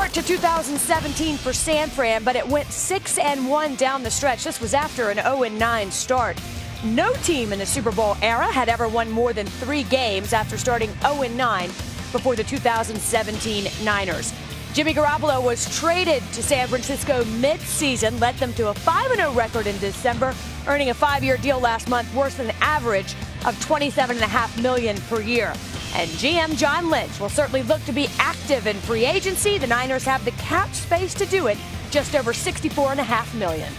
start to 2017 for San Fran, but it went 6-1 down the stretch. This was after an 0-9 start. No team in the Super Bowl era had ever won more than 3 games after starting 0-9 before the 2017 Niners. Jimmy Garoppolo was traded to San Francisco mid-season, led them to a 5-0 record in December, earning a 5-year deal last month worth an average of $27.5 million per year. And GM John Lynch will certainly look to be active in free agency. The Niners have the cap space to do it, just over $64.5 million.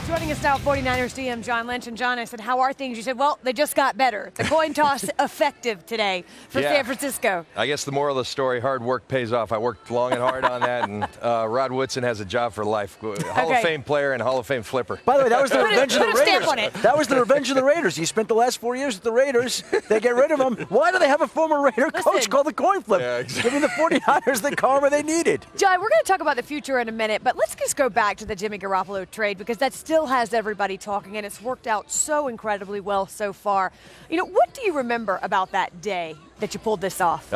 Joining us now, 49ers GM John Lynch. And John, I said, how are things? You said, well, they just got better. The coin toss effective today for San Francisco. I guess the moral of the story, hard work pays off. I worked long and hard on that, and Rod Woodson has a job for life. Hall of Fame player and Hall of Fame flipper. By the way, that was the revenge of the Raiders. Stamp on it. That was the revenge of the Raiders. He spent the last 4 years with the Raiders. They get rid of him. Why do they have a former Raider coach called the coin flip? Yeah, exactly. Giving the 49ers the karma they needed. John, we're going to talk about the future in a minute, but let's just go back to the Jimmy Garoppolo trade because that still has everybody talking, and it's worked out so incredibly well so far. You know, what do you remember about that day that you pulled this off?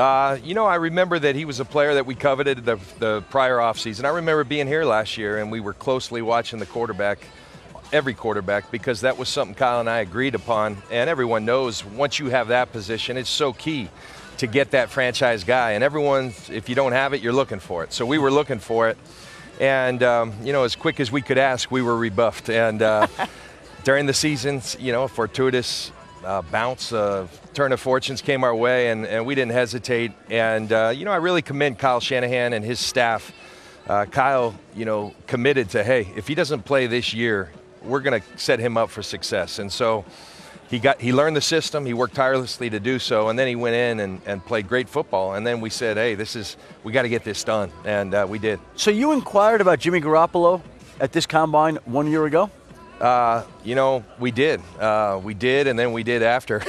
You know, I remember that he was a player that we coveted the prior offseason. I remember being here last year, and we were closely watching the quarterback, every quarterback, because that was something Kyle and I agreed upon. And everyone knows once you have that position, it's so key to get that franchise guy. And everyone, if you don't have it, you're looking for it. So we were looking for it. And, you know, as quick as we could ask, we were rebuffed. And during the season, you know, a fortuitous bounce, turn of fortunes came our way, and we didn't hesitate. And, you know, I really commend Kyle Shanahan and his staff. Kyle, you know, committed to, hey, if he doesn't play this year, we're going to set him up for success. And so he learned the system. He worked tirelessly to do so, and then he went in and played great football. And then we said, hey, we got to get this done, and we did. So you inquired about Jimmy Garoppolo at this combine 1 year ago? You know, we did, and then we did after.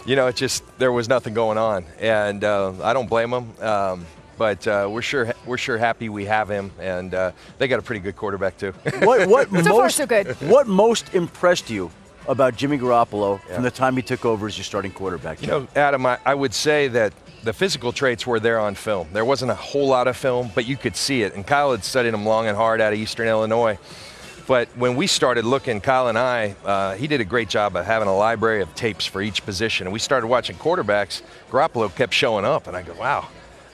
You know, there was nothing going on, and I don't blame him. But we're sure happy we have him, and they got a pretty good quarterback too. So far, so good. What most impressed you about Jimmy Garoppolo from the time he took over as your starting quarterback? You know, Adam, I would say that the physical traits were there on film. There wasn't a whole lot of film, but you could see it. And Kyle had studied him long and hard out of Eastern Illinois. But when we started looking, Kyle and I, he did a great job of having a library of tapes for each position. And we started watching quarterbacks. Garoppolo kept showing up, and I go, wow,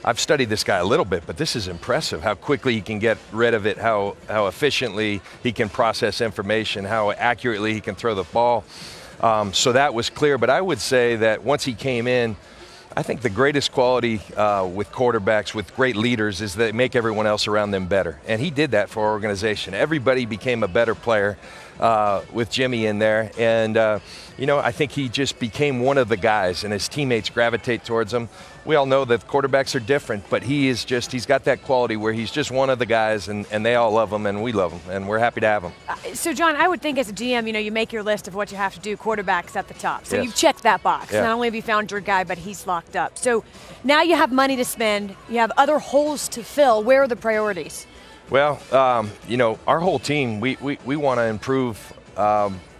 I've studied this guy a little bit, but this is impressive, how quickly he can get rid of it, how efficiently he can process information, how accurately he can throw the ball. So that was clear. But I would say that once he came in, I think the greatest quality with quarterbacks, with great leaders, is they make everyone else around them better. And he did that for our organization. Everybody became a better player with Jimmy in there. And, you know, I think he just became one of the guys, and his teammates gravitate towards him. We all know that quarterbacks are different, but he's got that quality where he's just one of the guys, and they all love him, and we love him, and we're happy to have him. So, John, I would think as a GM, you know, you make your list of what you have to do, quarterbacks at the top. So Yes. you've checked that box. Yeah. Not only have you found your guy, but he's locked up. So now you have money to spend. You have other holes to fill. Where are the priorities? Well, you know, our whole team, we want to improve,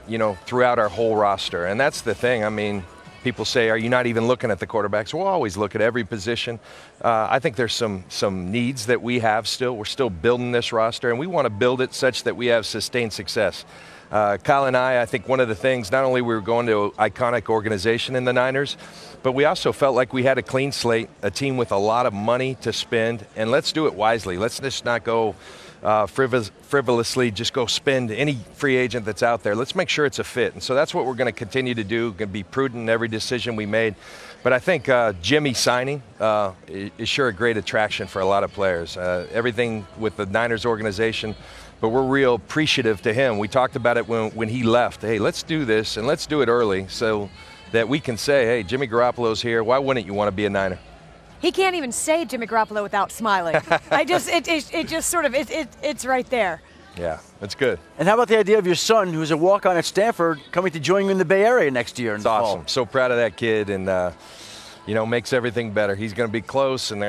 you know, throughout our whole roster. And that's the thing. I mean, people say, are you not even looking at the quarterbacks? We'll always look at every position. I think there's some needs that we have still. We're still building this roster, and we want to build it such that we have sustained success. Kyle and I think one of the things, not only we were going to an iconic organization in the Niners, but we also felt like we had a clean slate, a team with a lot of money to spend, and let's do it wisely. Let's just not go frivolously, just go spend any free agent that's out there. Let's make sure it's a fit. And so that's what we're going to continue to do, going to be prudent in every decision we made. But I think Jimmy signing is sure a great attraction for a lot of players. Everything with the Niners organization, but we're real appreciative to him. We talked about it when he left. Hey, let's do this, and let's do it early so that we can say, hey, Jimmy Garoppolo's here. Why wouldn't you want to be a Niner? He can't even say Jimmy Garoppolo without smiling. It just sort of, it's right there. Yeah, that's good. And how about the idea of your son, who's a walk-on at Stanford, coming to join you in the Bay Area next year in the fall? Awesome. So proud of that kid, and you know, makes everything better. He's going to be close, and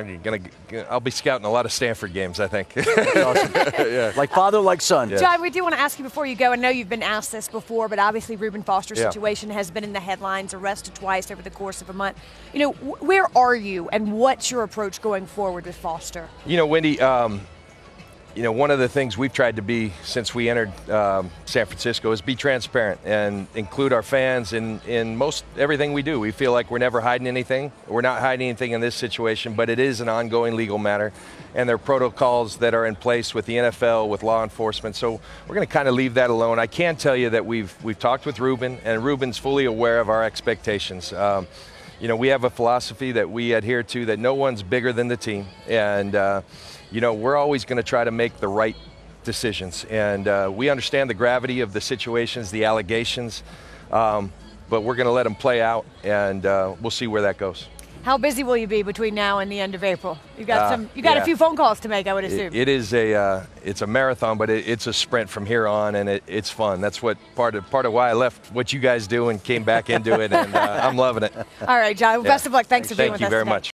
I'll be scouting a lot of Stanford games, I think. Awesome. Yeah. Like father, like son. Yes. John, we do want to ask you before you go. I know you've been asked this before, but obviously Reuben Foster's situation has been in the headlines, arrested twice over the course of a month. You know, where are you, and what's your approach going forward with Foster? You know, Wendy, you know, one of the things we've tried to be since we entered San Francisco is be transparent and include our fans in most everything we do. We feel like we're never hiding anything. We're not hiding anything in this situation, but it is an ongoing legal matter, and there are protocols that are in place with the NFL, with law enforcement. So we're going to kind of leave that alone. I can tell you that we've talked with Reuben, and Reuben's fully aware of our expectations. You know, we have a philosophy that we adhere to, that no one's bigger than the team, and you know, we're always going to try to make the right decisions, and we understand the gravity of the situations, the allegations, but we're going to let them play out, and we'll see where that goes. How busy will you be between now and the end of April? You got a few phone calls to make, I would assume. It's a marathon, but it's a sprint from here on, and it's fun. That's what part of why I left what you guys do and came back into it, and I'm loving it. All right, John. Best of luck. Thanks for being with us. Thank you very today. much.